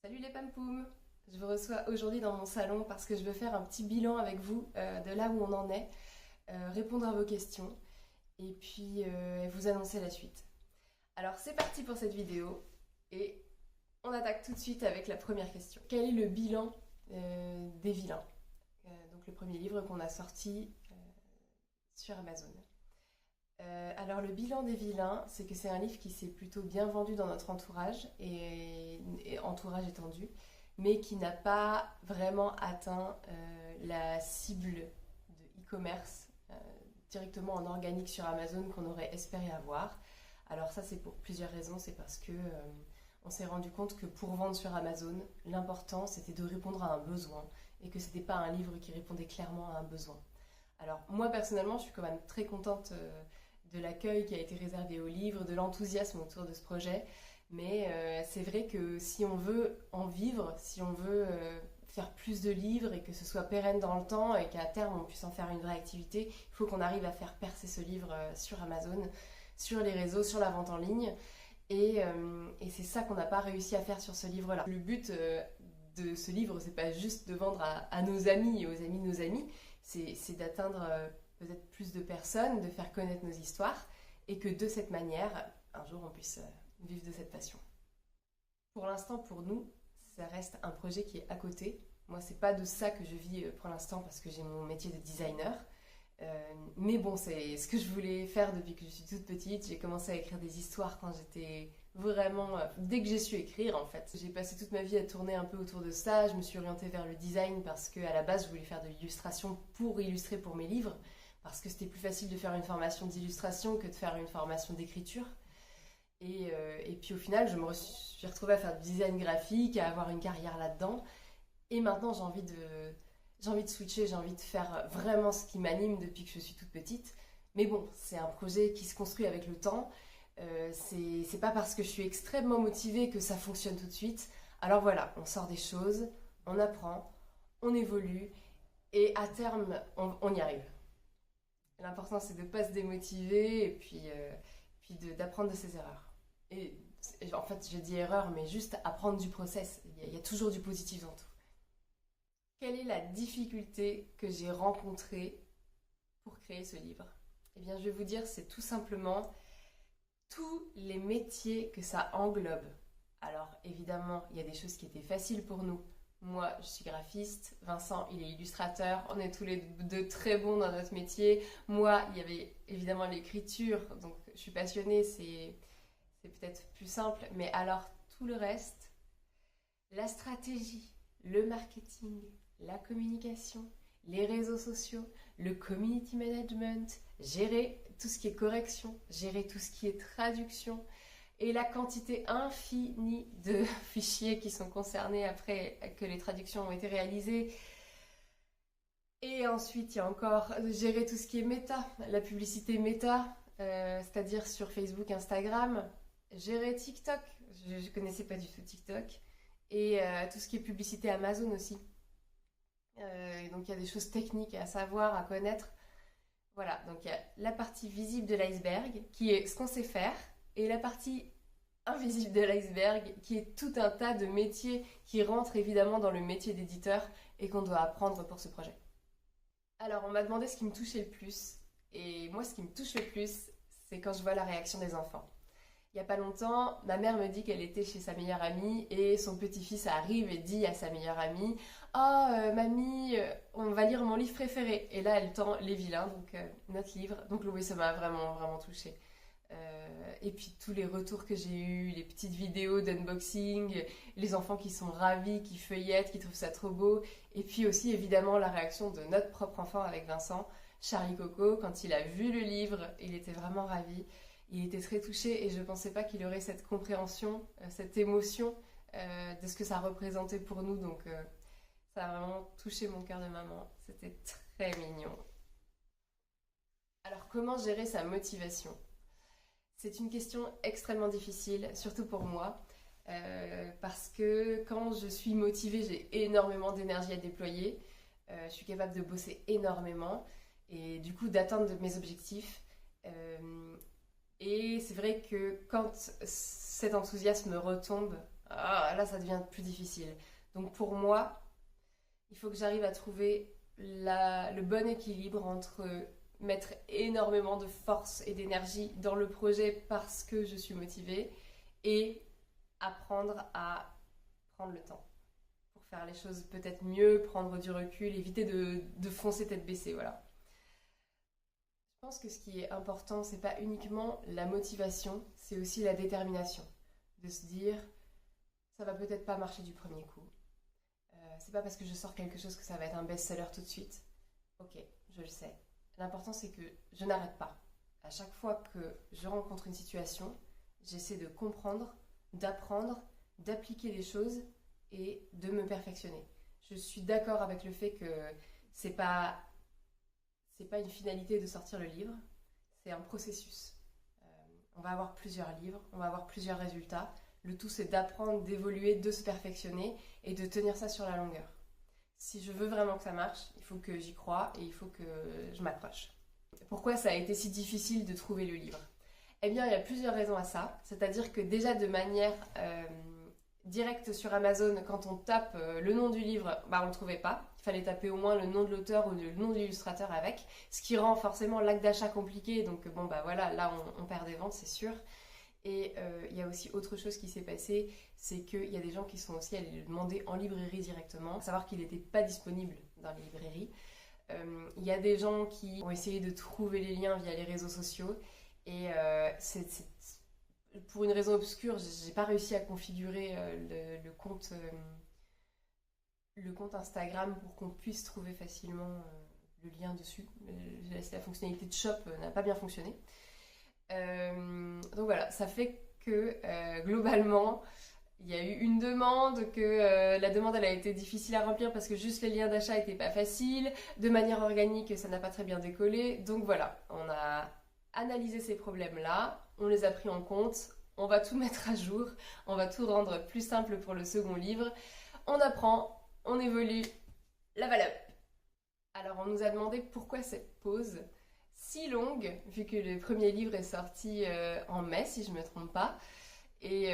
Salut les pampoums! Je vous reçois aujourd'hui dans mon salon parce que je veux faire un petit bilan avec vous de là où on en est, répondre à vos questions et puis vous annoncer la suite. Alors c'est parti pour cette vidéo et on attaque tout de suite avec la première question. Quel est le bilan des vilains? Donc le premier livre qu'on a sorti sur Amazon. Alors le bilan des vilains, c'est que c'est un livre qui s'est plutôt bien vendu dans notre entourage, et entourage étendu, mais qui n'a pas vraiment atteint la cible de e-commerce directement en organique sur Amazon qu'on aurait espéré avoir. Alors ça c'est pour plusieurs raisons, c'est parce que on s'est rendu compte que pour vendre sur Amazon, l'important c'était de répondre à un besoin et que c'était pas un livre qui répondait clairement à un besoin. Alors moi personnellement je suis quand même très contente de l'accueil qui a été réservé au livre, de l'enthousiasme autour de ce projet. Mais c'est vrai que si on veut en vivre, si on veut faire plus de livres et que ce soit pérenne dans le temps et qu'à terme on puisse en faire une vraie activité, il faut qu'on arrive à faire percer ce livre sur Amazon, sur les réseaux, sur la vente en ligne. Et c'est ça qu'on n'a pas réussi à faire sur ce livre-là. Le but de ce livre, c'est pas juste de vendre à nos amis et aux amis de nos amis, c'est d'atteindre peut-être plus de personnes, de faire connaître nos histoires et que de cette manière, un jour, on puisse vivre de cette passion. Pour l'instant, pour nous, ça reste un projet qui est à côté. Moi, c'est pas de ça que je vis pour l'instant parce que j'ai mon métier de designer. Mais bon, c'est ce que je voulais faire depuis que je suis toute petite. J'ai commencé à écrire des histoires quand j'étais vraiment... dès que j'ai su écrire, en fait. J'ai passé toute ma vie à tourner un peu autour de ça. Je me suis orientée vers le design parce qu'à la base, je voulais faire de l'illustration pour illustrer pour mes livres. Parce que c'était plus facile de faire une formation d'illustration que de faire une formation d'écriture. Et puis au final, je me suis retrouvée à faire du design graphique, à avoir une carrière là-dedans. Et maintenant, j'ai envie de switcher, j'ai envie de faire vraiment ce qui m'anime depuis que je suis toute petite. Mais bon, c'est un projet qui se construit avec le temps. C'est pas parce que je suis extrêmement motivée que ça fonctionne tout de suite. Alors voilà, on sort des choses, on apprend, on évolue, et à terme, on y arrive. L'important, c'est de ne pas se démotiver et puis d'apprendre de ses erreurs. Et en fait, je dis erreur, mais juste apprendre du process. Il y a toujours du positif dans tout. Quelle est la difficulté que j'ai rencontrée pour créer ce livre? Eh bien, je vais vous dire, c'est tout simplement tous les métiers que ça englobe. Alors, évidemment, il y a des choses qui étaient faciles pour nous. Moi, je suis graphiste, Vincent, il est illustrateur, on est tous les deux très bons dans notre métier. Moi, il y avait évidemment l'écriture, donc je suis passionnée, c'est peut-être plus simple. Mais alors, tout le reste, la stratégie, le marketing, la communication, les réseaux sociaux, le community management, gérer tout ce qui est correction, gérer tout ce qui est traduction, et la quantité infinie de fichiers qui sont concernés après que les traductions ont été réalisées. Et ensuite, il y a encore gérer tout ce qui est méta, la publicité méta, c'est-à-dire sur Facebook, Instagram, gérer TikTok, je ne connaissais pas du tout TikTok, et tout ce qui est publicité Amazon aussi. Donc il y a des choses techniques à savoir, à connaître. Voilà, donc il y a la partie visible de l'iceberg, qui est ce qu'on sait faire, et la partie invisible de l'iceberg, qui est tout un tas de métiers qui rentrent évidemment dans le métier d'éditeur et qu'on doit apprendre pour ce projet. Alors, on m'a demandé ce qui me touchait le plus, et moi, ce qui me touche le plus, c'est quand je vois la réaction des enfants. Il n'y a pas longtemps, ma mère me dit qu'elle était chez sa meilleure amie et son petit-fils arrive et dit à sa meilleure amie « Oh, mamie, on va lire mon livre préféré !» Et là, elle tend Les Vilains, donc notre livre. Donc oui, ça m'a vraiment, vraiment touchée. Et puis tous les retours que j'ai eus, les petites vidéos d'unboxing, les enfants qui sont ravis, qui feuillettent, qui trouvent ça trop beau. Et puis aussi, évidemment, la réaction de notre propre enfant avec Vincent, Charlie Coco, quand il a vu le livre, il était vraiment ravi. Il était très touché et je ne pensais pas qu'il aurait cette compréhension, cette émotion de ce que ça représentait pour nous. Donc ça a vraiment touché mon cœur de maman. C'était très mignon. Alors comment gérer sa motivation? C'est une question extrêmement difficile, surtout pour moi, parce que quand je suis motivée, j'ai énormément d'énergie à déployer. Je suis capable de bosser énormément et du coup d'atteindre mes objectifs. Et c'est vrai que quand cet enthousiasme retombe là ça devient plus difficile. Donc pour moi, il faut que j'arrive à trouver le bon équilibre entre mettre énormément de force et d'énergie dans le projet parce que je suis motivée et apprendre à prendre le temps pour faire les choses peut-être mieux, prendre du recul, éviter de foncer tête baissée, voilà. Je pense que ce qui est important, c'est pas uniquement la motivation, c'est aussi la détermination. De se dire, ça va peut-être pas marcher du premier coup. C'est pas parce que je sors quelque chose que ça va être un best-seller tout de suite. Ok, je le sais. L'important, c'est que je n'arrête pas. À chaque fois que je rencontre une situation, j'essaie de comprendre, d'apprendre, d'appliquer des choses et de me perfectionner. Je suis d'accord avec le fait que c'est pas une finalité de sortir le livre, c'est un processus. On va avoir plusieurs livres, on va avoir plusieurs résultats. Le tout, c'est d'apprendre, d'évoluer, de se perfectionner et de tenir ça sur la longueur. Si je veux vraiment que ça marche, il faut que j'y croie et il faut que je m'accroche. Pourquoi ça a été si difficile de trouver le livre? Eh bien, il y a plusieurs raisons à ça. C'est-à-dire que déjà de manière directe sur Amazon, quand on tape le nom du livre, on ne le trouvait pas. Il fallait taper au moins le nom de l'auteur ou le nom de l'illustrateur avec, ce qui rend forcément l'acte d'achat compliqué. Donc voilà, là on perd des ventes, c'est sûr. Et il y a aussi autre chose qui s'est passé, c'est qu'il y a des gens qui sont aussi allés le demander en librairie directement, à savoir qu'il n'était pas disponible dans les librairies. Il y a des gens qui ont essayé de trouver les liens via les réseaux sociaux et pour une raison obscure, j'ai pas réussi à configurer le compte Instagram pour qu'on puisse trouver facilement le lien dessus. La fonctionnalité de shop n'a pas bien fonctionné. Donc voilà, ça fait que globalement, il y a eu une demande, que la demande elle a été difficile à remplir parce que juste les liens d'achat n'étaient pas faciles, de manière organique ça n'a pas très bien décollé. Donc voilà, on a analysé ces problèmes-là, on les a pris en compte, on va tout mettre à jour, on va tout rendre plus simple pour le second livre. On apprend, on évolue, la valeur. Alors on nous a demandé pourquoi cette pause si longue, vu que le premier livre est sorti en mai, si je ne me trompe pas. Et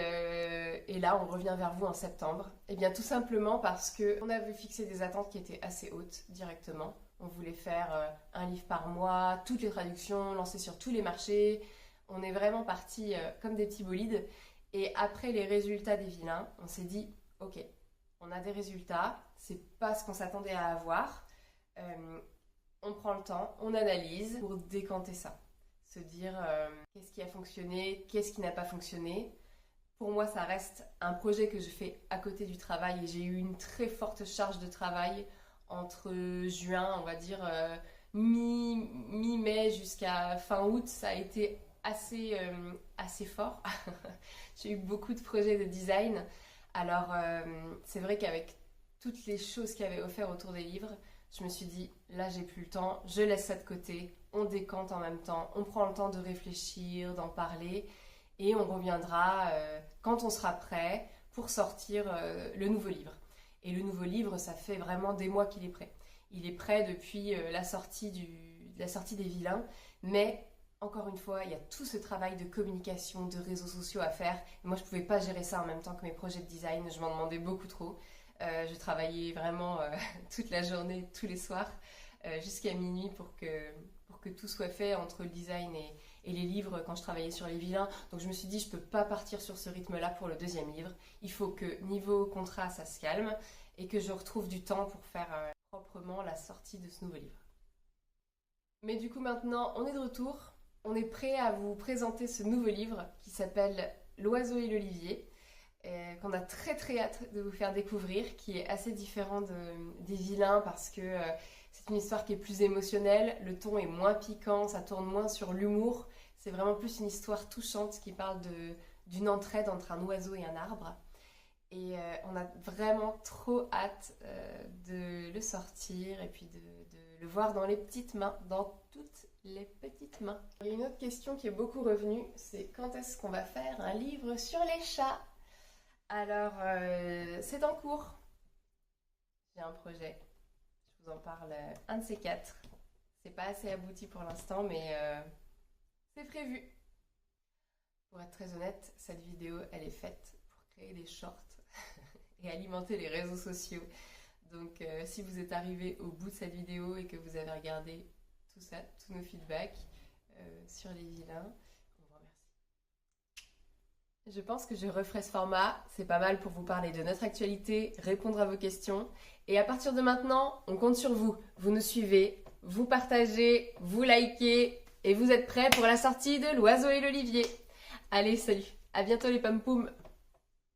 là, on revient vers vous en septembre. Eh bien, tout simplement parce qu'on avait fixé des attentes qui étaient assez hautes directement. On voulait faire un livre par mois, toutes les traductions, lancer sur tous les marchés. On est vraiment parti comme des petits bolides. Et après les résultats des vilains, on s'est dit, ok, on a des résultats, c'est pas ce qu'on s'attendait à avoir. On prend le temps, on analyse pour décanter ça. Se dire qu'est-ce qui a fonctionné, qu'est-ce qui n'a pas fonctionné. Pour moi, ça reste un projet que je fais à côté du travail et j'ai eu une très forte charge de travail entre juin, on va dire mi-mai jusqu'à fin août. Ça a été assez fort. J'ai eu beaucoup de projets de design. Alors, c'est vrai qu'avec toutes les choses qu'il y avait offertes autour des livres, je me suis dit, là j'ai plus le temps, je laisse ça de côté, on décante en même temps, on prend le temps de réfléchir, d'en parler et on reviendra quand on sera prêt pour sortir le nouveau livre. Et le nouveau livre, ça fait vraiment des mois qu'il est prêt. Il est prêt depuis la sortie des vilains, mais encore une fois, il y a tout ce travail de communication, de réseaux sociaux à faire. Et moi, je ne pouvais pas gérer ça en même temps que mes projets de design, je m'en demandais beaucoup trop. Je travaillais vraiment toute la journée, tous les soirs, jusqu'à minuit pour que tout soit fait entre le design et les livres quand je travaillais sur les vilains. Donc je me suis dit, je ne peux pas partir sur ce rythme-là pour le deuxième livre. Il faut que niveau contrat, ça se calme et que je retrouve du temps pour faire proprement la sortie de ce nouveau livre. Mais du coup maintenant, on est de retour. On est prêt à vous présenter ce nouveau livre qui s'appelle L'oiseau et l'olivier. Qu'on a très très hâte de vous faire découvrir, qui est assez différent des vilains parce que c'est une histoire qui est plus émotionnelle, le ton est moins piquant, ça tourne moins sur l'humour, c'est vraiment plus une histoire touchante qui parle d'une entraide entre un oiseau et un arbre. Et on a vraiment trop hâte de le sortir et puis de le voir dans les petites mains, dans toutes les petites mains. Il y a une autre question qui est beaucoup revenue, c'est quand est-ce qu'on va faire un livre sur les chats ? Alors, c'est en cours. J'ai un projet. Je vous en parle un de ces quatre. C'est pas assez abouti pour l'instant, mais c'est prévu. Pour être très honnête, cette vidéo, elle est faite pour créer des shorts et alimenter les réseaux sociaux. Donc si vous êtes arrivé au bout de cette vidéo et que vous avez regardé tout ça, tous nos feedbacks sur les vilains, on vous remercie. Je pense que je referai ce format, c'est pas mal pour vous parler de notre actualité, répondre à vos questions. Et à partir de maintenant, on compte sur vous. Vous nous suivez, vous partagez, vous likez et vous êtes prêts pour la sortie de L'Oiseau et l'Olivier. Allez, salut, à bientôt les pom-poum.